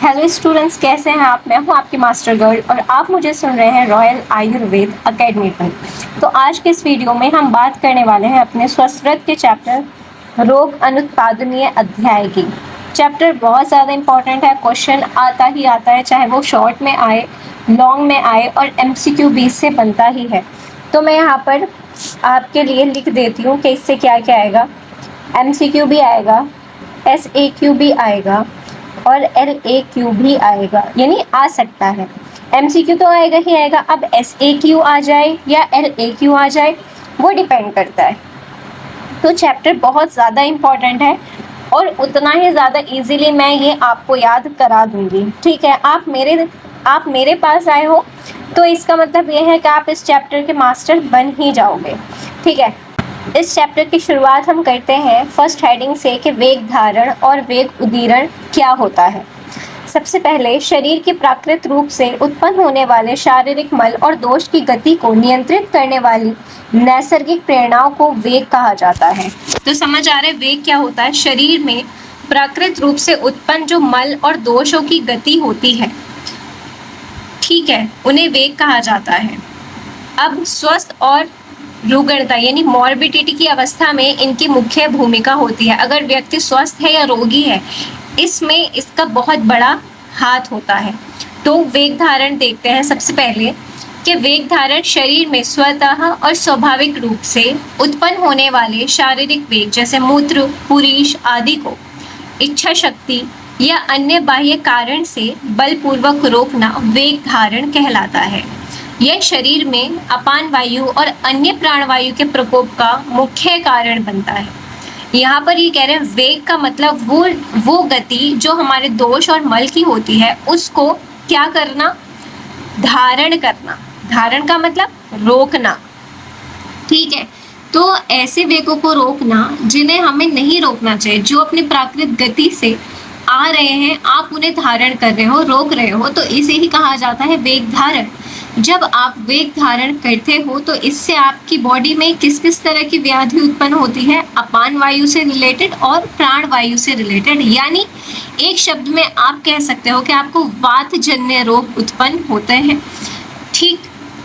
Hello students, कैसे हैं आप? मैं हूं आपकी मास्टर गर्ल और आप मुझे सुन रहे हैं रॉयल आयुर्वेद अकेडमी पर। तो आज के इस वीडियो में हम बात करने वाले हैं अपने स्वस्त्रत के चैप्टर रोग अनुत्पादनीय अध्याय की। चैप्टर बहुत ज़्यादा इंपॉर्टेंट है, क्वेश्चन आता ही आता है, चाहे वो शॉर्ट में आए, लॉन्ग में आए और MCQ 20 से बनता ही है। तो मैं यहाँ पर आपके लिए लिख देती हूँ कि इससे क्या क्या आएगा। MCQ भी आएगा, SAQ भी आएगा और LAQ भी आएगा, यानी आ सकता है। MCQ तो आएगा ही आएगा, अब SAQ आ जाए या LAQ आ जाए वो डिपेंड करता है। तो चैप्टर बहुत ज़्यादा इम्पॉर्टेंट है और उतना ही ज़्यादा इजीली मैं ये आपको याद करा दूंगी। ठीक है, आप मेरे पास आए हो तो इसका मतलब ये है कि आप इस चैप्टर के मास्टर बन ही जाओगे। ठीक है, इस चैप्टर की शुरुआत हम करते हैं फर्स्ट हेडिंग से कि वेग धारण और वेग उदीरण क्या होता है। सबसे पहले शरीर के प्राकृतिक रूप से उत्पन्न होने वाले शारीरिक मल और दोष की गति को नियंत्रित करने वाली नैसर्गिक प्रेरणाओं को वेग कहा जाता है। तो समझ आ रहा है वेग क्या होता है? शरीर में प्राकृतिक रूप से उत्पन्न जो मल और दोषों की गति होती है, ठीक है, उन्हें वेग कहा जाता है। अब स्वस्थ और रुग्णता यानी मॉर्बिडिटी की अवस्था में इनकी मुख्य भूमिका होती है। अगर व्यक्ति स्वस्थ है या रोगी है, इसमें इसका बहुत बड़ा हाथ होता है। तो वेग धारण देखते हैं सबसे पहले कि वेग धारण शरीर में स्वतः और स्वाभाविक रूप से उत्पन्न होने वाले शारीरिक वेग जैसे मूत्र, पुरीष आदि को इच्छा शक्ति या अन्य बाह्य कारण से बलपूर्वक रोकना वेग धारण कहलाता है। यह शरीर में अपान वायु और अन्य प्राणवायु के प्रकोप का मुख्य कारण बनता है। यहाँ पर ये कह रहे हैं वेग का मतलब वो गति जो हमारे दोष और मल की होती है उसको क्या करना? धारण करना। धारण का मतलब रोकना। ठीक है, तो ऐसे वेगों को रोकना जिन्हें हमें नहीं रोकना चाहिए, जो अपनी प्राकृतिक गति से आ रहे हैं, आप उन्हें धारण कर रहे हो, रोक रहे हो, तो इसे ही कहा जाता है वेग धारण। जब आप वेग धारण करते हो तो इससे आपकी बॉडी में किस किस तरह की व्याधि उत्पन्न होती है? अपान वायु से रिलेटेड और प्राण वायु से रिलेटेड, यानी एक शब्द में आप कह सकते हो कि आपको वातजन्य रोग उत्पन्न होते हैं। ठीक,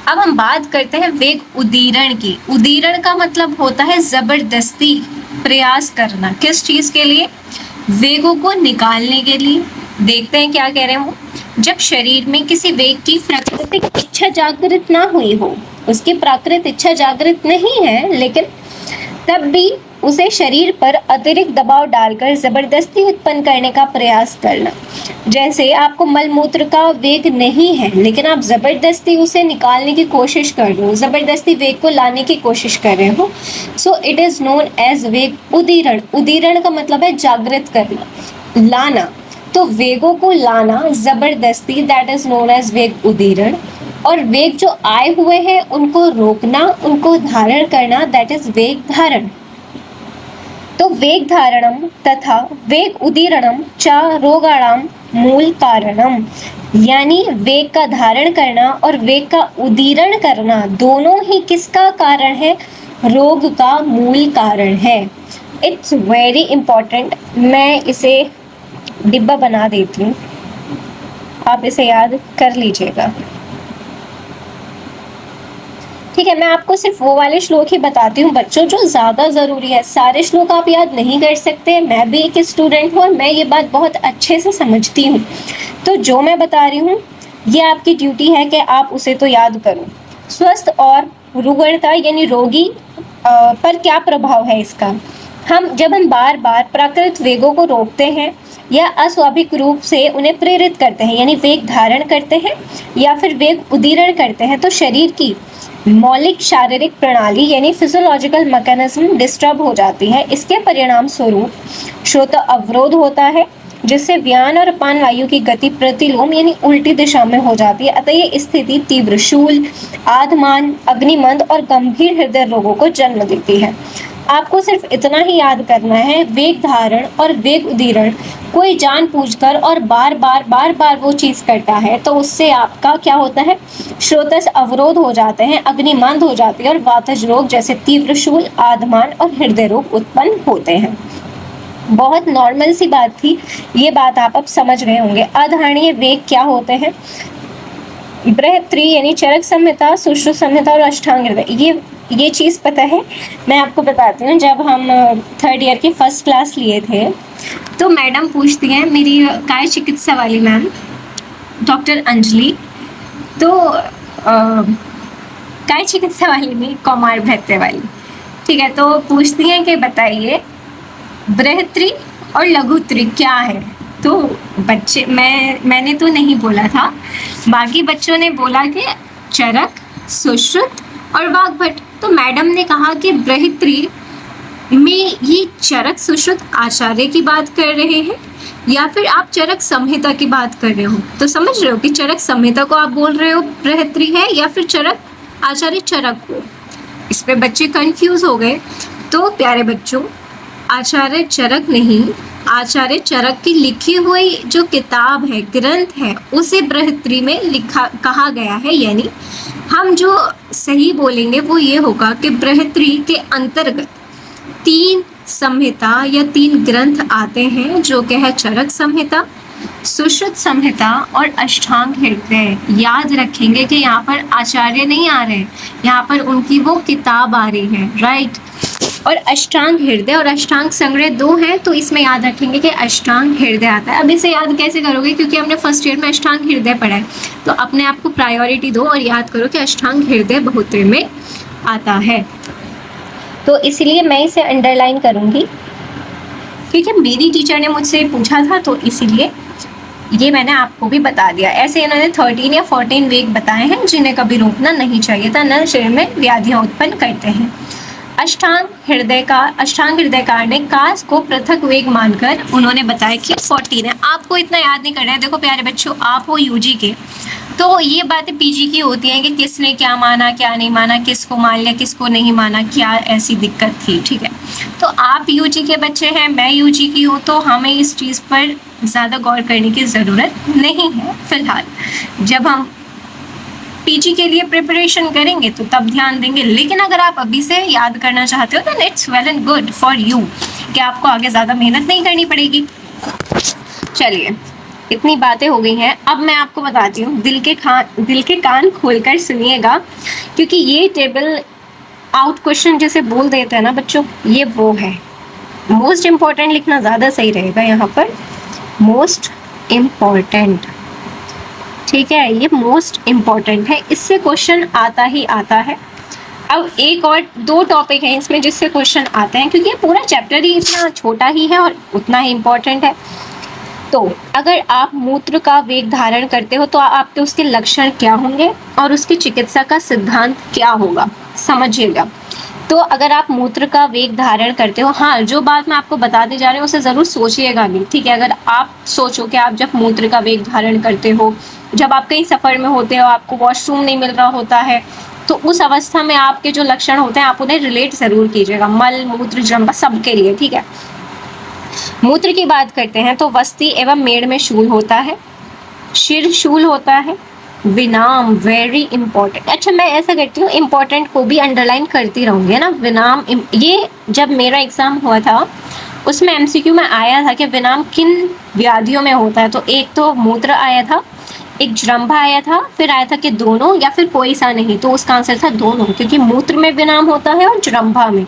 अब हम बात करते हैं वेग उदीरण की। उदीरण का मतलब होता है जबरदस्ती प्रयास करना। किस चीज के लिए? वेगों को निकालने के लिए। देखते हैं क्या कह रहे हैं वो। जब शरीर में किसी वेग की प्राकृतिक इच्छा जागृत ना हुई हो, उसकी प्राकृतिक इच्छा जागृत नहीं है, लेकिन तब भी उसे शरीर पर अतिरिक्त दबाव डालकर जबरदस्ती उत्पन्न करने का प्रयास करना। जैसे आपको मल मूत्र का वेग नहीं है लेकिन आप जबरदस्ती उसे निकालने की कोशिश कर रहे हो, जबरदस्ती वेग को लाने की कोशिश कर रहे हो, so it is known as वेग उदीरण। उदीरण का मतलब है जागृत करना, लाना। तो वेगों को लाना जबरदस्ती, दैट इज नोन एज वेग उदीरण। और वेग जो आए हुए हैं उनको रोकना, उनको धारण करना, दैट इज वेग धारण। तो वेग धारणम तथा वेग उदीरणम च रोगाणाम मूल कारणम, यानी वेग का धारण करना और वेग का उदीरण करना दोनों ही किसका कारण है? रोग का मूल कारण है। It's very important. मैं इसे डिब्बा बना देती हूँ, आप इसे याद कर लीजिएगा। ठीक है, मैं आपको सिर्फ वो वाले श्लोक ही बताती हूँ बच्चों जो ज़्यादा ज़रूरी है। सारे श्लोक आप याद नहीं कर सकते, मैं भी एक स्टूडेंट हूँ और मैं ये बात बहुत अच्छे से समझती हूँ। तो जो मैं बता रही हूँ ये आपकी ड्यूटी है कि आप उसे तो याद करो। स्वस्थ और रुग्णता यानी रोगी पर क्या प्रभाव है इसका? जब हम बार बार प्राकृतिक वेगों को रोकते हैं या अस्वाभाविक रूप से उन्हें प्रेरित करते हैं, यानी वेग धारण करते हैं या फिर वेग उदीरण करते हैं, तो शरीर की मौलिक शारीरिक प्रणाली यानी फिजियोलॉजिकल मैकेनिज्म डिस्टर्ब हो जाती है। इसके परिणाम स्वरूप श्रोत अवरोध होता है, जिससे व्यान और अपान वायु की गति प्रतिलोम यानी उल्टी दिशा में हो जाती है। अतः ये स्थिति तीव्र शूल, आधमान, अग्निमंद और गंभीर हृदय रोगों को जन्म देती है। आपको सिर्फ इतना ही याद करना है, वेग धारण और वेग उदीरण कोई जानबूझकर और बार बार वो चीज करता है तो उससे आपका क्या होता है? श्रोतस अवरोध हो जाते हैं, अग्निमंद हो जाती है और वातज रोग जैसे तीव्र शूल, आधमान और हृदय रोग उत्पन्न होते हैं। बहुत नॉर्मल सी बात थी, ये बात आप अब समझ गए होंगे। अधारणीय वेग क्या होते हैं? बृहत्त्री यानी चरक संहिता, सुश्रुत संहिता और अष्टांग हृदय, ये चीज़ पता है। मैं आपको बताती हूँ, जब हम थर्ड ईयर की फर्स्ट क्लास लिए थे तो मैडम पूछती हैं, मेरी काय चिकित्सा वाली मैम डॉक्टर अंजलि, तो काय चिकित्सा वाली नहीं, कौमार भृत्य वाली, ठीक है, तो पूछती हैं कि बताइए बृहत्त्री और लघुत्री क्या है? तो बच्चे मैंने तो नहीं बोला था, बाकी बच्चों ने बोला कि चरक, सुश्रुत और वाग्भट। तो मैडम ने कहा कि बृहत्त्री में ये चरक सुश्रुत आचार्य की बात कर रहे हैं या फिर आप चरक संहिता की बात कर रहे हो? तो समझ रहे हो कि चरक संहिता को आप बोल रहे हो बृहत्त्री है या फिर चरक आचार्य चरक को। इस पे बच्चे कंफ्यूज हो गए। तो प्यारे बच्चों, आचार्य चरक नहीं, आचार्य चरक की लिखी हुई जो किताब है, ग्रंथ है, उसे बृहत्त्री में लिखा कहा गया है। यानी हम जो सही बोलेंगे वो ये होगा कि बृहत्त्री के अंतर्गत 3 संहिता या 3 ग्रंथ आते हैं, जो कि है चरक संहिता, सुश्रुत संहिता और अष्टांग हृदय। याद रखेंगे कि यहाँ पर आचार्य नहीं आ रहे, यहाँ पर उनकी वो किताब आ रही है, राइट। और अष्टांग हृदय और अष्टांग संग्रह 2 हैं, तो इसमें याद रखेंगे कि अष्टांग हृदय आता है। अब इसे याद कैसे करोगे, क्योंकि हमने फर्स्ट ईयर में अष्टांग हृदय पढ़ा है। तो अपने आप को प्रायोरिटी दो और याद करो कि अष्टांग हृदय बहुत्तरीय में आता है। तो इसलिए मैं इसे अंडरलाइन करूँगी, क्योंकि मेरी टीचर ने मुझसे पूछा था, तो इसीलिए ये मैंने आपको भी बता दिया। ऐसे इन्होंने 13 या 14 वेग बताए हैं जिन्हें कभी रोकना नहीं चाहिए था, नर शरीर में व्याधियाँ उत्पन्न करते हैं। अष्टांग हृदयकार ने कास को पृथक वेग मानकर उन्होंने बताया कि 14 है। आपको इतना याद नहीं करना है। देखो प्यारे बच्चों, आप हो यूजी के, तो ये बातें पीजी की होती हैं कि किसने क्या माना, क्या नहीं माना, किसको मान लिया, किसको नहीं माना, क्या ऐसी दिक्कत थी, ठीक है। तो आप यूजी के बच्चे हैं, मैं यूजी की हूँ, तो हमें इस चीज़ पर ज़्यादा गौर करने की ज़रूरत नहीं है फिलहाल। जब हम पीजी के लिए प्रिपरेशन करेंगे तो तब ध्यान देंगे। लेकिन अगर आप अभी से याद करना चाहते हो तो it's well and good for you, कि आपको आगे ज़्यादा मेहनत नहीं करनी पड़ेगी। चलिए, इतनी बातें हो गई हैं। अब मैं आपको बताती हूँ, दिल के कान खोलकर सुनिएगा, क्योंकि ये टेबल आउट क्वेश्चन जैसे बोल देते हैं ना बच्चों, ये वो है। मोस्ट इम्पॉर्टेंट लिखना ज़्यादा सही रहेगा यहाँ पर, मोस्ट इम्पॉर्टेंट, ठीक है, ये मोस्ट इम्पॉर्टेंट है, इससे क्वेश्चन आता ही आता है। अब एक और 2 टॉपिक हैं इसमें जिससे क्वेश्चन आते हैं, क्योंकि ये पूरा चैप्टर ही इतना छोटा ही है और उतना ही इम्पॉर्टेंट है। तो अगर आप मूत्र का वेग धारण करते हो तो आपके उसके लक्षण क्या होंगे और उसकी चिकित्सा का सिद्धांत क्या होगा, समझिएगा। तो अगर आप मूत्र का वेग धारण करते हो, हाँ, जो बात मैं आपको बताने जा रही हूँ उसे ज़रूर सोचिएगा भी, ठीक है। अगर आप सोचो कि आप जब मूत्र का वेग धारण करते हो, जब आप कहीं सफ़र में होते हो, आपको वॉशरूम नहीं मिल रहा होता है, तो उस अवस्था में आपके जो लक्षण होते हैं आप उन्हें रिलेट ज़रूर कीजिएगा, मल मूत्र जंबा सबके लिए, ठीक है। मूत्र की बात करते हैं तो वस्ती एवं मेड़ में शूल होता है, शिर शूल होता है, विनाम वेरी इंपॉर्टेंट। अच्छा, मैं ऐसा करती हूँ, इंपॉर्टेंट को भी अंडरलाइन करती रहूँगी ना। विनाम, ये जब मेरा एग्जाम हुआ था उसमें एमसीक्यू में आया था कि विनाम किन व्याधियों में होता है। तो एक तो मूत्र आया था, एक जृंभा आया था, फिर आया था कि दोनों या फिर कोई सा नहीं, तो उसका आंसर था दोनों, क्योंकि मूत्र में विनाम होता है और जृंभा में।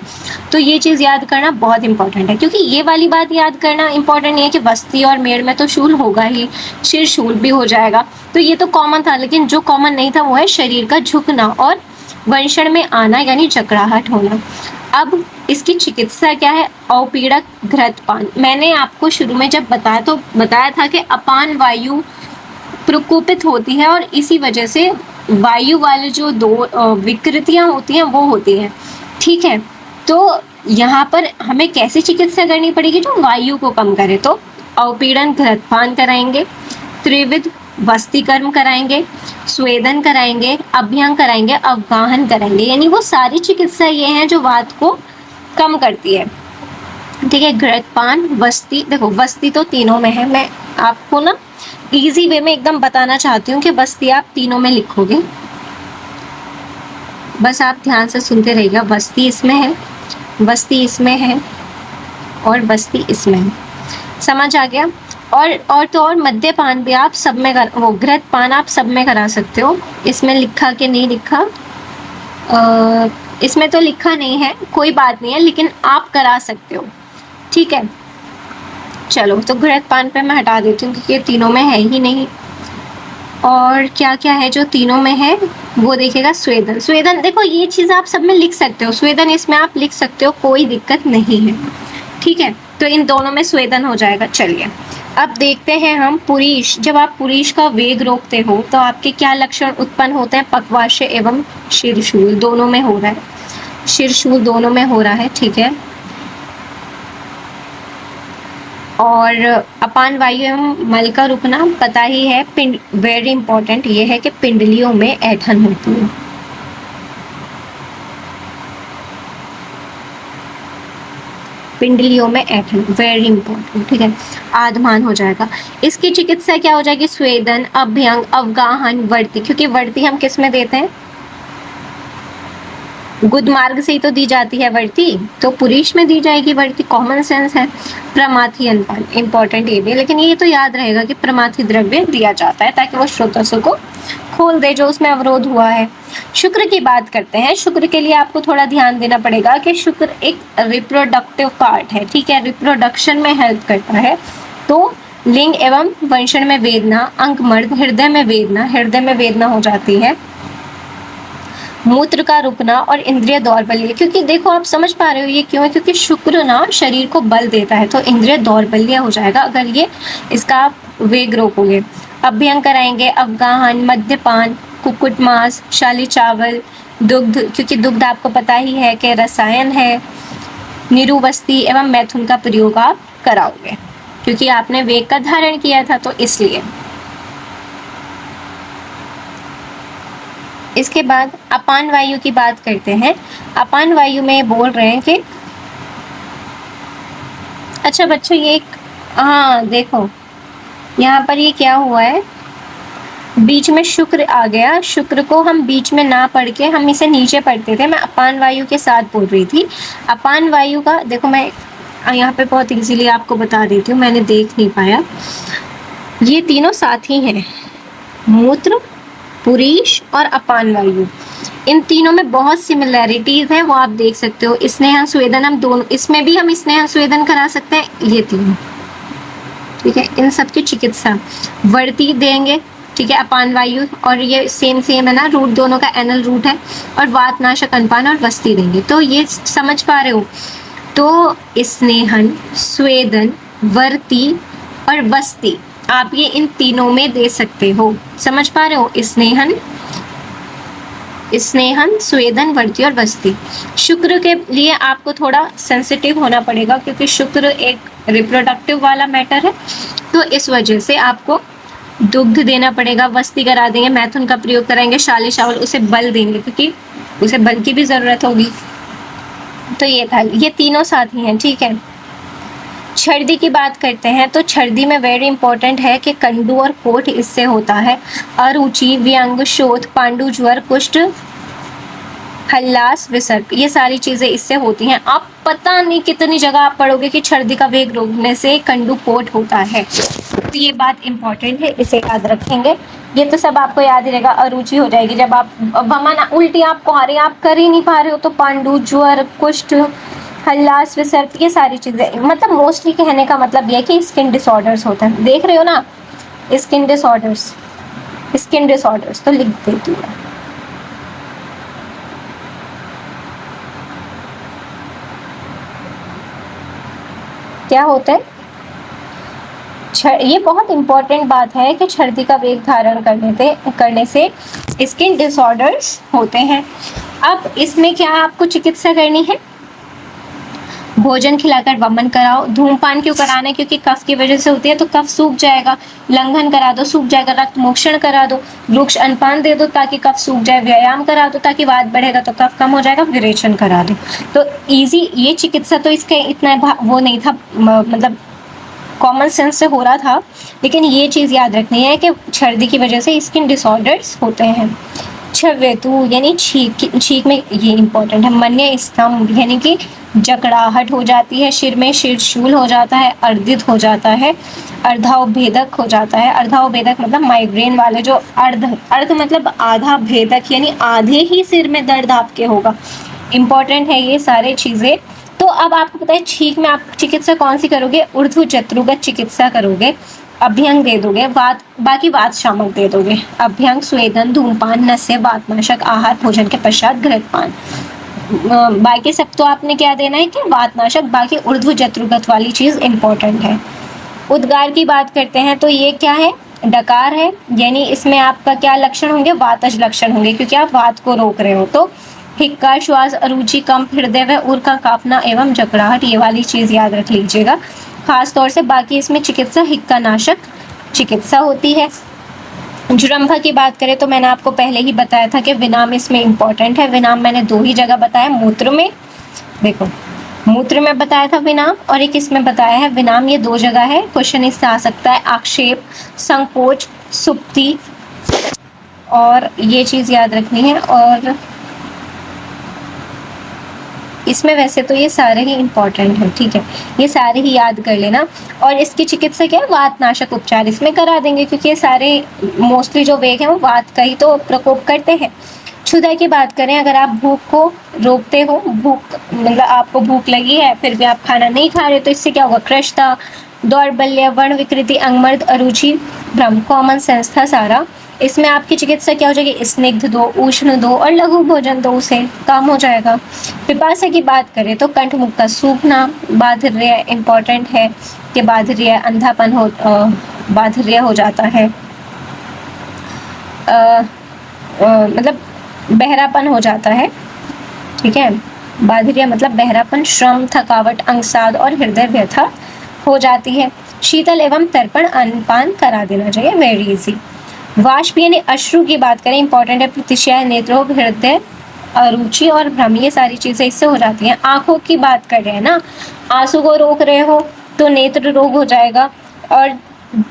तो ये चीज़ याद करना बहुत इंपॉर्टेंट है, क्योंकि ये वाली बात याद करना इंपॉर्टेंट नहीं है कि वस्ती और मेड़ में तो शूल होगा ही, शिर शूल भी हो जाएगा, तो ये तो कॉमन था। लेकिन जो कॉमन नहीं था वो है शरीर का झुकना और वंशण में आना, यानी जकड़ाहट होना। अब इसकी चिकित्सा क्या है? अवपीड़क घृतपान। मैंने आपको शुरू में जब बताया था कि अपान वायु प्रकोपित होती है और इसी वजह से वायु वाले जो 2 विकृतियां होती हैं वो होती हैं, ठीक है। तो यहाँ पर हमें कैसे चिकित्सा करनी पड़ेगी जो वायु को कम करे? तो अवपीड़न घृतपान कराएंगे, त्रिविध वस्तीकर्म कराएंगे, स्वेदन कराएंगे, अभ्यंग कराएंगे, अवगाहन कराएंगे, यानी वो सारी चिकित्सा ये हैं जो वात को कम करती है, ठीक है। घृतपान, वस्ती, देखो वस्ती तो तीनों में है, मैं आपको ना इजी वे में एकदम बताना चाहती हूँ कि वस्ती आप तीनों में लिखोगे, बस आप ध्यान से सुनते रहिएगा। वस्ती इसमें है, वस्ती इसमें है, और वस्ती इसमें है। समझ आ गया। और तो और मद्यपान भी आप सब में वो घृतपान आप सब में करा सकते हो। इसमें लिखा कि नहीं लिखा, इसमें तो लिखा नहीं है, कोई बात नहीं है, लेकिन आप करा सकते हो, ठीक है। चलो तो घृतपान पे मैं हटा देती हूँ क्योंकि ये तीनों में है ही नहीं। और क्या क्या है जो तीनों में है वो देखिएगा। स्वेदन, स्वेदन देखो ये चीज़ आप सब में लिख सकते हो, स्वेदन इसमें आप लिख सकते हो, कोई दिक्कत नहीं है, ठीक है। तो इन दोनों में स्वेदन हो जाएगा। चलिए अब देखते हैं हम पुरीश। जब आप पुरीश का वेग रोकते हो तो आपके क्या लक्षण उत्पन्न होते हैं? पक्वाशय एवं शीर्षूल दोनों में हो रहा है, शीर्षूल दोनों में हो रहा है, ठीक है। और अपान वायु एवं मल का रुकना पता ही है। पिंड, वेरी इंपॉर्टेंट ये है कि पिंडलियों में ऐंठन होती है। पिंडलियों में ऐंठन वेरी इंपॉर्टेंट, ठीक है। आधमान हो जाएगा। इसकी चिकित्सा क्या हो जाएगी? स्वेदन, अभ्यंग, अवगाहन, वर्ती। क्योंकि वर्ती हम किस में देते हैं? गुद मार्ग से ही तो दी जाती है वर्ती, तो पुरीश में दी जाएगी वर्ती, कॉमन सेंस है। प्रमाथी अनपान इंपॉर्टेंट ये भी, लेकिन ये तो याद रहेगा कि प्रमाथी द्रव्य दिया जाता है ताकि वो स्रोतस्सु को खोल दे जो उसमें अवरोध हुआ है। शुक्र की बात करते हैं। शुक्र के लिए आपको थोड़ा ध्यान देना पड़ेगा कि शुक्र एक रिप्रोडक्टिव पार्ट है, ठीक है, रिप्रोडक्शन में हेल्प करता है। तो लिंग एवं वंशण में वेदना, अंक मर्द, हृदय में वेदना, हृदय में वेदना हो जाती है, मूत्र का रुकना और इंद्रिय दौर्बल्य। क्योंकि देखो आप समझ पा रहे हो ये क्यों है? क्योंकि शुक्र ना शरीर को बल देता है, तो इंद्रिय दौर्बल्य हो जाएगा अगर ये इसका आप वेग रोकोगे। अभ्यंग कराएंगे, अवगाहन, मद्यपान, कुक्कुट मांस, शाली चावल, दुग्ध, क्योंकि दुग्ध आपको पता ही है कि रसायन है, निरुवस्ती एवं मैथुन का प्रयोग आप कराओगे क्योंकि आपने वेग का धारण किया था, तो इसलिए। इसके बाद अपान वायु की बात करते हैं। अपान वायु में बोल रहे हैं कि अच्छा बच्चों ये हाँ देखो यहाँ पर ये क्या हुआ है, बीच में शुक्र आ गया। शुक्र को हम बीच में ना पढ़ के हम इसे नीचे पढ़ते थे। मैं अपान वायु के साथ बोल रही थी। अपान वायु का देखो मैं यहाँ पे बहुत इजीली आपको बता देती हूँ, मैंने देख नहीं पाया। ये तीनों साथ ही हैं, मूत्र, पुरीश और अपान वायु। इन तीनों में बहुत सिमिलैरिटीज हैं, वो आप देख सकते हो। स्नेहन स्वेदन हम दोनों, इसमें भी हम स्नेहन स्वेदन करा सकते हैं, ये तीनों, ठीक है। इन सब की चिकित्सा वर्ती देंगे, ठीक है, अपान वायु, और ये सेम है ना, रूट दोनों का एनल रूट है, और वातनाशक, अनपान और वस्ती देंगे। तो ये समझ पा रहे हो? तो स्नेहन, स्वेदन, वर्ती और वस्ती आप ये इन तीनों में दे सकते हो। समझ पा रहे हो? स्नेहन, स्वेदन, वर्ती और वस्ती। शुक्र के लिए आपको थोड़ा सेंसिटिव होना पड़ेगा क्योंकि शुक्र एक रिप्रोडक्टिव वाला मैटर है, तो इस वजह से आपको दुग्ध देना पड़ेगा, वस्ती करा देंगे, मैथुन का प्रयोग कराएंगे, शाली चावल, उसे बल देंगे क्योंकि उसे बल की भी जरूरत होगी। तो ये था, ये तीनों साथ ही हैं, ठीक है। छर्दी की बात करते हैं तो छर्दी में वेरी इंपॉर्टेंट है कि कंडू और कोठ इससे होता है। अरुचि, व्यंग, शोथ, पांडु ज्वर, कुष्ठ, हल्लास, विसर्प, ये सारी चीजें इससे होती हैं। आप पता नहीं कितनी जगह आप पढ़ोगे कि छर्दी का वेग रोकने से कंडू कोठ होता है, तो ये बात इंपॉर्टेंट है, इसे याद रखेंगे। ये तो सब आपको याद ही रहेगा। अरुचि हो जाएगी जब आप वमन उल्टी आप कुंवारे आप कर ही नहीं पा रहे हो, तो पांडु ज्वर, कुष्ठ, हल्लास, विसर्प, ये सारी चीजें, मतलब मोस्टली कहने का मतलब ये है कि स्किन डिसऑर्डर्स होता है। देख रहे हो ना, स्किन डिसऑर्डर्स, स्किन डिसऑर्डर्स, तो लिख देती हूँ। क्या होता है? ये बहुत इंपॉर्टेंट बात है कि छर्दी का वेग धारण करने से स्किन डिसऑर्डर्स होते हैं। अब इसमें क्या आपको चिकित्सा करनी है? भोजन खिलाकर वमन कराओ। धूमपान क्यों कराना है? क्योंकि कफ की वजह से होती है, तो कफ सूख जाएगा। लंघन करा दो, सूख जाएगा। रक्त मोक्षण करा दो। वृक्ष अनपान दे दो ताकि कफ सूख जाए। व्यायाम करा दो ताकि वात बढ़ेगा तो कफ कम हो जाएगा। विरेचन करा दो। तो इजी, ये चिकित्सा तो इसका इतना वो नहीं था, मतलब कॉमन सेंस से हो रहा था, लेकिन ये चीज़ याद रखनी है कि छर्दी की वजह से स्किन डिसऑर्डर्स होते हैं। छवेतु यानी छींक, छींक में ये इंपॉर्टेंट है। मन्य स्तंभ यानी कि जकड़ाहट हो जाती है, सिर में शिरशूल हो जाता है, अर्दित हो जाता है, अर्धावभेदक हो जाता है। अर्धावभेदक मतलब माइग्रेन वाले जो अर्ध मतलब आधा, भेदक यानी आधे ही सिर में दर्द आपके होगा। इंपॉर्टेंट है ये सारे चीजें। तो अब आपको पता है छींक में आप चिकित्सा कौन सी करोगे, ऊर्ध्व जत्रुगत चिकित्सा करोगे, अभ्यंग दे दोगे, वात बाकी वात शामक दे दोगे। अभ्यंग, स्वेदन, धूमपान, नस्य, वातनाशक, आहार, भोजन के पश्चात घृतपान। बाकी सब तो आपने क्या देना है कि वातनाशक, बाकी ऊर्ध्व जत्रुगत वाली चीज इंपॉर्टेंट है। उद्गार की बात करते हैं तो ये क्या है, डकार है, यानी इसमें आपका क्या लक्षण होंगे, वातज लक्षण होंगे, क्योंकि आप वात को रोक रहे हो। तो हिक्का, श्वास, अरुचि, कंप, हृदय व उर का कांपना एवं जकड़ाहट, ये वाली चीज याद रख लीजिएगा खास तौर से। बाकी इसमें चिकित्सा हिक्का नाशक चिकित्सा होती है। जुरम्भा की बात करें तो मैंने आपको पहले ही बताया था कि विनाम इसमें इंपॉर्टेंट है। विनाम मैंने 2 ही जगह बताया, मूत्र में, देखो मूत्र में बताया था विनाम, और एक इसमें बताया है विनाम। ये 2 जगह है, क्वेश्चन इससे आ सकता है। आक्षेप, संकोच, सुप्ति, और ये चीज याद रखनी है। और इसमें वैसे तो ये सारे ही इंपॉर्टेंट है, ठीक है, ये सारे ही याद कर लेना। और इसकी चिकित्सा क्या है, वातनाशक उपचार इसमें करा देंगे, क्योंकि ये सारे मोस्टली जो वेग हैं वो वात का ही तो प्रकोप करते हैं। क्षुधा की बात करें, अगर आप भूख को रोकते हो, भूख मतलब आपको भूख लगी है फिर भी आप खाना नहीं खा रहे, तो इससे क्या होगा, कृशता, दौर्बल्य, वर्ण विकृति, अंगमर्द, अरुचि, भ्रम, कॉमन सेंस था सारा। इसमें आपकी चिकित्सा क्या हो जाएगी, स्निग्ध दो, उष्ण दो और लघु भोजन दो, उसे काम हो जाएगा। पिपासा की बात करें तो कंठ मुख का सूखना, बाधिर्य इंपॉर्टेंट है कि बाधिर्य अंधापन हो, बाधिर्य हो जाता है, मतलब बहरापन हो जाता है, ठीक है, बाधिर्य मतलब बहरापन, श्रम, थकावट, अंगसाद और हृदय व्यथा हो जाती है। शीतल एवं तर्पण अन्नपान करा देना चाहिए, वेरी इजी। वाष्प यानी अश्रु की बात करें, इंपॉर्टेंट है, प्रतिशय, नेत्रोग, हृदय, अरुचि और भ्रम, ये सारी चीजें इससे हो जाती हैं। आंखों की बात कर रहे हैं ना, आंसू को रोक रहे हो तो नेत्र रोग हो जाएगा, और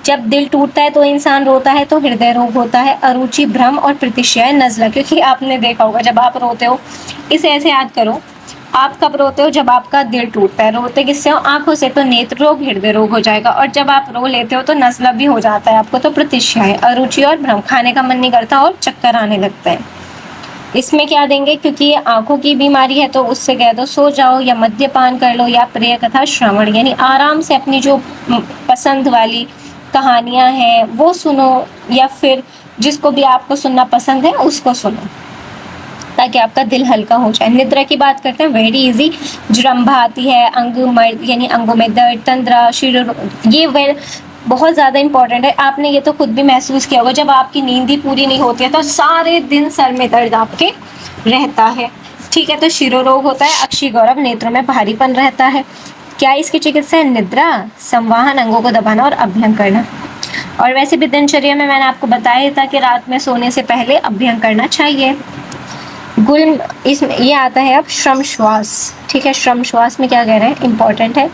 जब दिल टूटता है तो इंसान रोता है तो हृदय रोग होता है। अरुचि, भ्रम और प्रतिशय, नज़ला, क्योंकि आपने देखा होगा जब आप रोते हो, इसे ऐसे याद करो, आप कब रोते हो, जब आपका दिल टूटता है। रोते किससे हो, आंखों से, तो नेत्र रोग, हृदय रोग हो जाएगा। और जब आप रो लेते हो तो नज़ला भी हो जाता है आपको, तो प्रतिशय, अरुचि और भ्रम, खाने का मन नहीं करता और चक्कर आने लगता है। इसमें क्या देंगे, क्योंकि ये आंखों की बीमारी है तो उससे कह दो सो जाओ या मद्यपान कर लो या प्रिय कथा श्रवण, यानी आराम से अपनी जो पसंद वाली कहानियां हैं वो सुनो, या फिर जिसको भी आपको सुनना पसंद है उसको सुनो, ताकि आपका दिल हल्का हो जाए। निद्रा की बात करते हैं, वेरी इजी। जुरम्भा आती है, अंग मर्द यानी अंगों में दर्द, तंद्रा, शिर, ये बहुत ज़्यादा इंपॉर्टेंट है। आपने ये तो खुद भी महसूस किया होगा, जब आपकी नींद ही पूरी नहीं होती है तो सारे दिन सर में दर्द आपके रहता है, ठीक है। तो शिरोरोग होता है, अक्षी गौरव, नेत्रों में भारीपन रहता है। क्या इसकी चिकित्सा है, निद्रा, संवाहन, अंगों को दबाना और अभ्यंग करना। और वैसे भी दिनचर्या में मैंने आपको बताया था कि रात में सोने से पहले अभ्यंग करना चाहिए। गुल्म, इसमें ये आता है अब श्रम श्वास, ठीक है। श्रम श्वास में क्या कह रहे हैं, इंपॉर्टेंट है।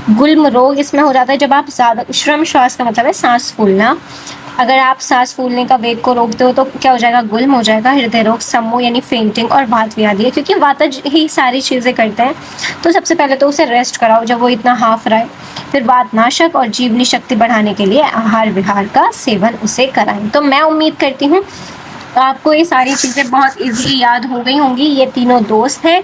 गुल्म रोग इसमें हो जाता है जब आप ज़्यादा, श्रम श्वास का मतलब है सांस फूलना, अगर आप सांस फूलने का वेग को रोकते हो तो क्या हो जाएगा, गुल्म हो जाएगा। हृदय रोग, सम्मोह यानी फेंटिंग और वात व्याधि है, क्योंकि वातज ही सारी चीज़ें करते हैं, तो सबसे पहले तो उसे रेस्ट कराओ जब वो इतना हाफ रहा है। फिर वातनाशक और जीवनी शक्ति बढ़ाने के लिए आहार विहार का सेवन उसे कराएं। तो मैं उम्मीद करती हूँ आपको ये सारी चीज़ें बहुत इजीली याद हो गई होंगी। ये तीनों दोस्त हैं,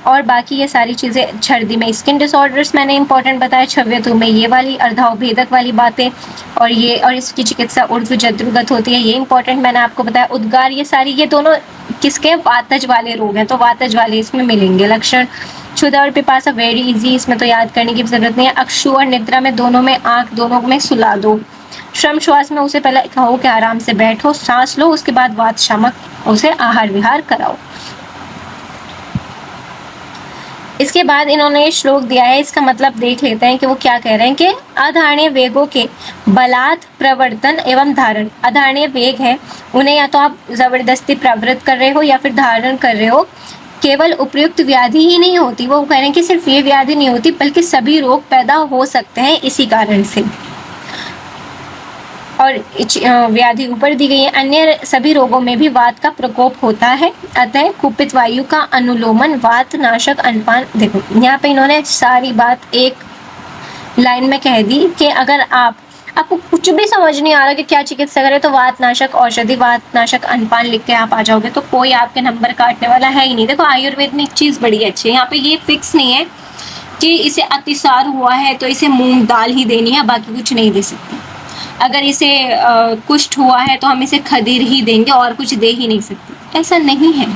और बाकी ये सारी चीज़ें, छर्दी में स्किन डिसऑर्डर्स मैंने इंपॉर्टेंट बताया, छव्यतु में ये वाली अर्धावभेदक वाली बातें, और ये और इसकी चिकित्सा ऊर्ध्व जत्रुगत होती है, ये इंपॉर्टेंट मैंने आपको बताया। उद्गार, ये सारी, ये दोनों किसके, वातज वाले रोग हैं, तो वातज वाले इसमें मिलेंगे लक्षण। क्षुधा और पिपासा वेरी इजी, इसमें तो याद करने की जरूरत नहीं है। अक्षु और निद्रा में दोनों में आँख दोनों में सुला दो। श्रम श्वास में उसे पहले कहो कि आराम से बैठो, सांस लो, उसके बाद वात शामक उसे आहार विहार कराओ। इसके बाद इन्होंने ये श्लोक दिया है, इसका मतलब देख लेते हैं कि वो क्या कह रहे हैं कि अधारणीय वेगों के बलात् प्रवर्तन एवं धारण, अधारणीय वेग है उन्हें या तो आप जबरदस्ती प्रवृत्त कर रहे हो या फिर धारण कर रहे हो। केवल उपयुक्त व्याधि ही नहीं होती, वो कह रहे हैं कि सिर्फ ये व्याधि नहीं होती बल्कि सभी रोग पैदा हो सकते हैं इसी कारण से। और व्याधि ऊपर दी गई है। अन्य सभी रोगों में भी वात का प्रकोप होता है, अतः कुपित वायु का अनुलोमन वात नाशक अनपान। देखो यहाँ पे इन्होंने सारी बात एक लाइन में कह दी कि अगर आपको कुछ भी समझ नहीं आ रहा कि क्या चिकित्सा करे तो वात नाशक औषधि, वात नाशक अनपान लिख के आप आ जाओगे तो कोई आपके नंबर काटने वाला है ही नहीं। देखो आयुर्वेद में एक चीज बड़ी अच्छी है, यहाँ पे ये फिक्स नहीं है कि इसे अतिसार हुआ है तो इसे मूंग दाल ही देनी है, बाकी कुछ नहीं दे सकते। अगर इसे कुष्ठ हुआ है तो हम इसे खदीर ही देंगे और कुछ दे ही नहीं सकते, ऐसा नहीं है।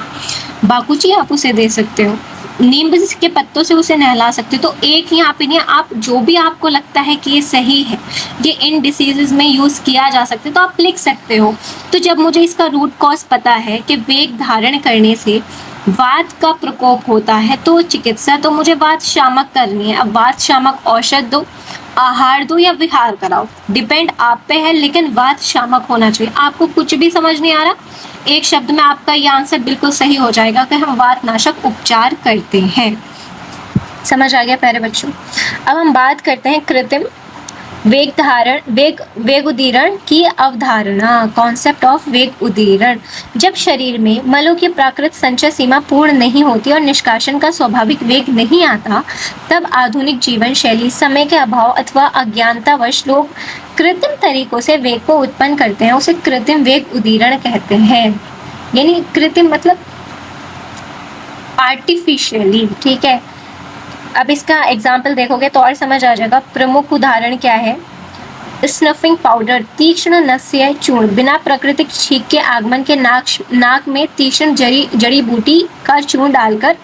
बाकुची आप उसे दे सकते हो, नींबू के पत्तों से उसे नहला सकते हो। तो एक यहाँ पे नहीं, आप जो भी आपको लगता है कि ये सही है, ये इन डिसीजेज में यूज किया जा सकता है तो आप लिख सकते हो। तो जब मुझे इसका रूट कॉज पता है कि वेग धारण करने से वात का प्रकोप होता है तो चिकित्सा तो मुझे वात शामक करनी है। अब वात शामक औषध दो, आहार दो या विहार कराओ, डिपेंड आप पे है, लेकिन वात शामक होना चाहिए। आपको कुछ भी समझ नहीं आ रहा, एक शब्द में आपका ये आंसर बिल्कुल सही हो जाएगा कि हम वात नाशक उपचार करते हैं। समझ आ गया प्यारे बच्चों। अब हम बात करते हैं कृत्रिम वेग उदीरण की अवधारणा, कॉन्सेप्ट ऑफ वेग उदीरण। जब शरीर में मलों की प्राकृत संचय सीमा पूर्ण नहीं होती और निष्कासन का स्वाभाविक वेग नहीं आता, तब आधुनिक जीवन शैली, समय के अभाव अथवा अज्ञानतावश लोग कृत्रिम तरीकों से वेग को उत्पन्न करते हैं, उसे कृत्रिम वेग उदीरण कहते हैं। यानी कृत्रिम मतलब आर्टिफिशियली, ठीक है। अब इसका एग्जाम्पल देखोगे तो और समझ आ जाएगा। प्रमुख उदाहरण क्या है? स्नफिंग पाउडर, तीक्ष्ण नस्य चूर्ण, बिना प्राकृतिक छींक के आगमन के नाक में तीक्ष्ण जड़ी बूटी का चूर्ण डालकर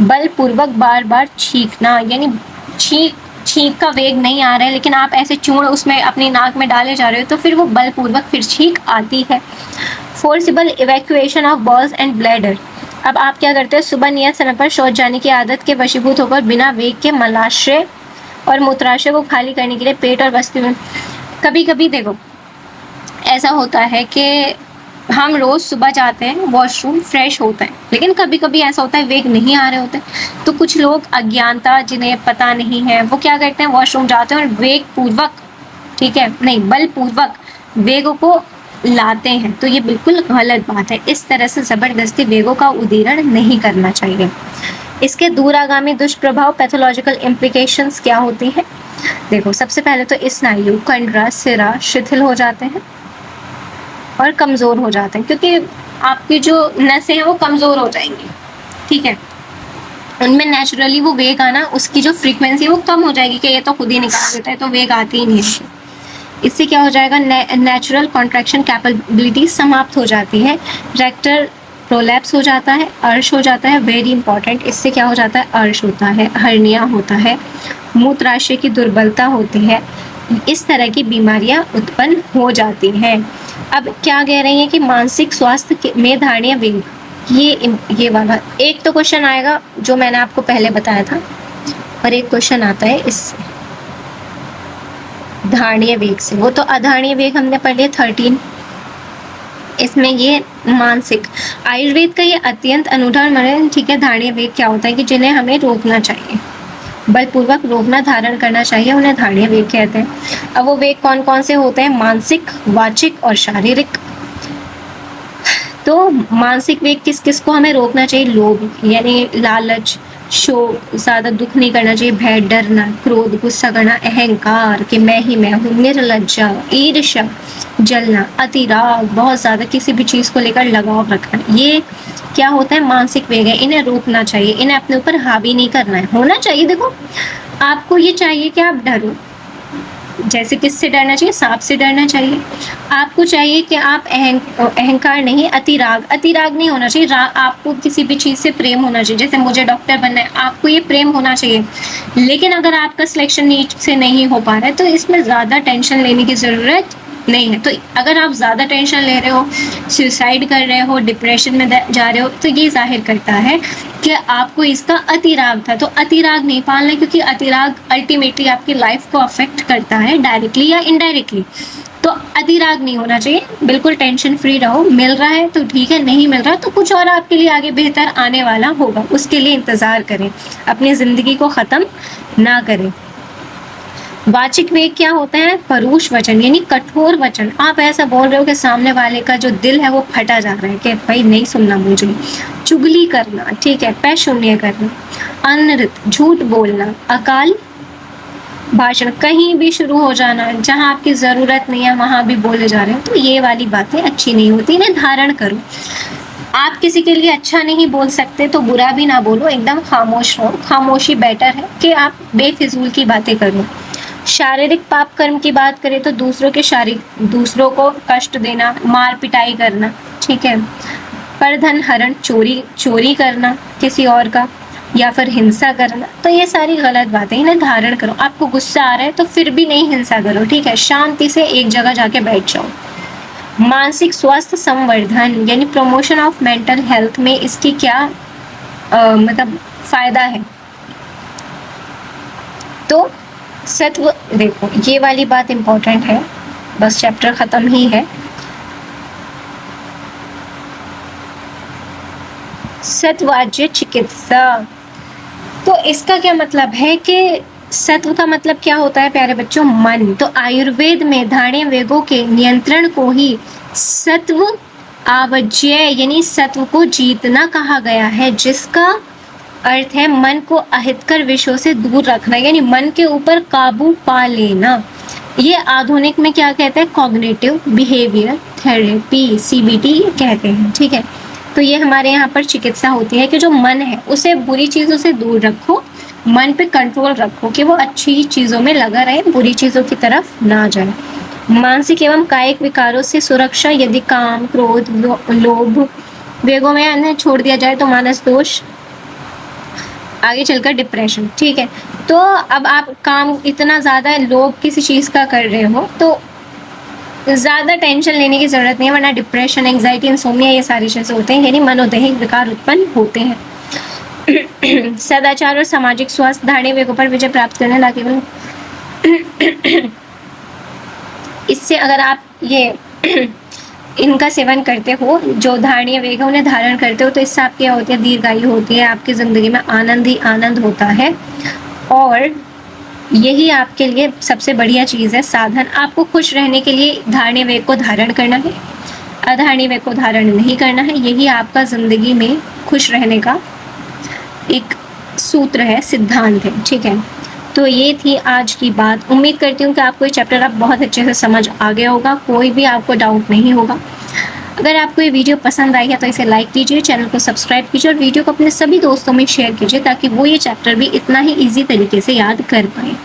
बलपूर्वक बार बार छींकना। यानी छींक का वेग नहीं आ रहा है लेकिन आप ऐसे चूर्ण उसमें अपनी नाक में डाले जा रहे हो तो फिर वो बलपूर्वक फिर छींक आती है। Forcible evacuation of balls and bladder, अब आप क्या करते हो, सुबह नियत समय पर शौच जाने की आदत के वशीभूत होकर बिना वेग के मलाशय और मूत्राशय को खाली करने के लिए पेट और बस्ती में। कभी कभी देखो ऐसा होता है कि हम रोज सुबह जाते हैं वॉशरूम, फ्रेश होता है, लेकिन कभी कभी ऐसा होता है वेग नहीं आ रहे होते, तो कुछ लोग अज्ञानता, जिन्हें पता नहीं है, वो क्या करते हैं वॉशरूम जाते हैं और वेग पूर्वक, ठीक है, नहीं बलपूर्वक वेगों को लाते हैं। तो ये बिल्कुल गलत बात है। इस तरह से जबरदस्ती वेगों का उदीरण नहीं करना चाहिए। इसके दूरगामी दुष्प्रभाव, पैथोलॉजिकल इम्प्लीकेशंस क्या होती हैं? देखो सबसे पहले तो स्नायु, कंडरा, सिरा शिथिल हो जाते हैं और कमजोर हो जाते हैं, क्योंकि आपकी जो नसें हैं वो कमजोर हो जाएंगी, ठीक है। उनमें नेचुरली वो वेग आना, उसकी जो फ्रीक्वेंसी है वो कम हो जाएगी कि ये तो खुद ही निकाल देता है तो वेग आती ही नहीं है। इससे क्या हो जाएगा, नेचुरल कॉन्ट्रैक्शन कैपेबिलिटी समाप्त हो जाती है। रेक्टर प्रोलैप्स हो जाता है, अर्श हो जाता है, वेरी इंपॉर्टेंट। इससे क्या हो जाता है, अर्श होता है, हर्निया होता है, मूत्राशय की दुर्बलता होती है, इस तरह की बीमारियां उत्पन्न हो जाती हैं। अब क्या कह रही हैं कि मानसिक स्वास्थ्य में धारणीय वेग, ये वाला एक तो क्वेश्चन आएगा जो मैंने आपको पहले बताया था, और एक क्वेश्चन आता है इस धारणीय वेग से। वो तो अधारणीय वेग हमने पढ़ लिया 13, इसमें ये मानसिक। आयुर्वेद का ये अत्यंत अनूठा, ठीक है। धारणीय वेग क्या होता है कि जिन्हें हमें रोकना चाहिए, बलपूर्वक रोकना, धारण करना चाहिए, उन्हें धारणीय वेग कहते हैं। अब वो वेग कौन कौन से होते हैं? मानसिक, वाचिक और शारीरिक। तो मानसिक वेग किस किस को हमें रोकना चाहिए? लोभ यानी लालच, शोक, ज्यादा दुख नहीं करना चाहिए, भय, डरना, क्रोध, गुस्सा करना, अहंकार कि मैं ही मैं हूँ, निर्लज्जा, ईर्ष्या, जलना, अतिराग, बहुत ज्यादा किसी भी चीज को लेकर लगाव रखना, ये क्या होता है? मानसिक वेग है। इन्हें रोकना चाहिए, इन्हें अपने ऊपर हावी नहीं करना है। होना चाहिए, देखो आपको ये चाहिए कि आप डरो, जैसे किससे डरना चाहिए? सांप से डरना चाहिए। आपको चाहिए कि आप अहंकार नहीं, अतिराग नहीं होना चाहिए। आपको किसी भी चीज से प्रेम होना चाहिए, जैसे मुझे डॉक्टर बनना है, आपको ये प्रेम होना चाहिए। लेकिन अगर आपका सिलेक्शन नीट से नहीं हो पा रहा है तो इसमें ज्यादा टेंशन लेने की जरूरत नहीं है। तो अगर आप ज़्यादा टेंशन ले रहे हो, सुसाइड कर रहे हो, डिप्रेशन में जा रहे हो, तो ये जाहिर करता है कि आपको इसका अतिराग था। तो अतिराग नहीं पालना, क्योंकि अतिराग अल्टीमेटली आपकी लाइफ को अफेक्ट करता है, डायरेक्टली या इनडायरेक्टली। तो अतिराग नहीं होना चाहिए, बिल्कुल टेंशन फ्री रहो। मिल रहा है तो ठीक है, नहीं मिल रहा तो कुछ और आपके लिए आगे बेहतर आने वाला होगा, उसके लिए इंतज़ार करें, अपनी ज़िंदगी को ख़त्म ना करें। वाचिक वेग क्या होता है? परुष वचन यानी कठोर वचन, आप ऐसा बोल रहे हो कि सामने वाले का जो दिल है वो फटा जा रहा है कि भाई नहीं सुनना मुझे। चुगली करना, ठीक है, पै शून्य करना, अनृत, झूठ बोलना, अकाल भाषण, कहीं भी शुरू हो जाना, जहां आपकी जरूरत नहीं है वहां भी बोले जा रहे हो, तो ये वाली बातें अच्छी नहीं होती, इन्हें धारण करो। आप किसी के लिए अच्छा नहीं बोल सकते तो बुरा भी ना बोलो, एकदम खामोश रहो। खामोशी बेटर है कि आप बेफिजूल की बातें करो। शारीरिक पाप कर्म की बात करें तो दूसरों को कष्ट देना, मार पिटाई करना, ठीक है, परधन हरण, चोरी करना किसी और का, या फिर हिंसा करना, तो ये सारी गलत बातें, इन्हें धारण करो। आपको गुस्सा आ रहा है तो फिर भी नहीं हिंसा करो, ठीक है, शांति से एक जगह जाके बैठ जाओ। मानसिक स्वास्थ्य संवर्धन यानी प्रमोशन ऑफ मेंटल हेल्थ में इसकी क्या मतलब फायदा है, तो सत्व, देखो ये वाली बात इंपॉर्टेंट है, बस चैप्टर खत्म ही है। सत्वाज्य चिकित्सा, तो इसका क्या मतलब है कि सत्व का मतलब क्या होता है प्यारे बच्चों, मन। तो आयुर्वेद में धार्य वेगों के नियंत्रण को ही सत्व आवज्य यानी सत्व को जीतना कहा गया है, जिसका अर्थ है मन को अहितकर विषयों से दूर रखना, यानी मन के ऊपर काबू पा लेना। ये आधुनिक में क्या कहते हैं, कॉग्निटिव बिहेवियर थेरेपी, सीबीटी कहते हैं, ठीक है। तो ये हमारे यहाँ पर चिकित्सा होती है कि जो मन है उसे बुरी चीज़ों से दूर रखो, मन पे कंट्रोल रखो कि वो अच्छी चीज़ों में लगा रहे, बुरी चीज़ों की तरफ ना जाए। मानसिक एवं कायिक विकारों से सुरक्षा, यदि काम, क्रोध, लोभ वेगों में अन्य छोड़ दिया जाए तो मानस दोष, आगे चलकर डिप्रेशन, ठीक है। तो अब आप काम इतना ज़्यादा लोभ किसी चीज़ का कर रहे हो तो ज़्यादा टेंशन लेने की ज़रूरत नहीं है, वरना डिप्रेशन, एंग्जाइटी, इंसोम्निया ये सारी चीज़ें होते हैं, यानी मनोदैहिक विकार उत्पन्न होते हैं। सदाचार और सामाजिक स्वास्थ्य, धार्य वेगों पर विजय प्राप्त करने ना केवल इससे अगर आप ये इनका सेवन करते हो, जो धारणीय वेग है उन्हें धारण करते हो, तो इससे आपकी क्या होती है, दीर्घायु होती है, आपकी ज़िंदगी में आनंद ही आनंद होता है, और यही आपके लिए सबसे बढ़िया चीज़ है, साधन। आपको खुश रहने के लिए धारणीय वेग को धारण करना है, अधारणीय वेग को धारण नहीं करना है, यही आपका ज़िंदगी में खुश रहने का एक सूत्र है, सिद्धांत है, ठीक है। तो ये थी आज की बात। उम्मीद करती हूँ कि आपको ये चैप्टर अब बहुत अच्छे से समझ आ गया होगा, कोई भी आपको डाउट नहीं होगा। अगर आपको ये वीडियो पसंद आई है तो इसे लाइक कीजिए, चैनल को सब्सक्राइब कीजिए और वीडियो को अपने सभी दोस्तों में शेयर कीजिए, ताकि वो ये चैप्टर भी इतना ही ईजी तरीके से याद कर पाए।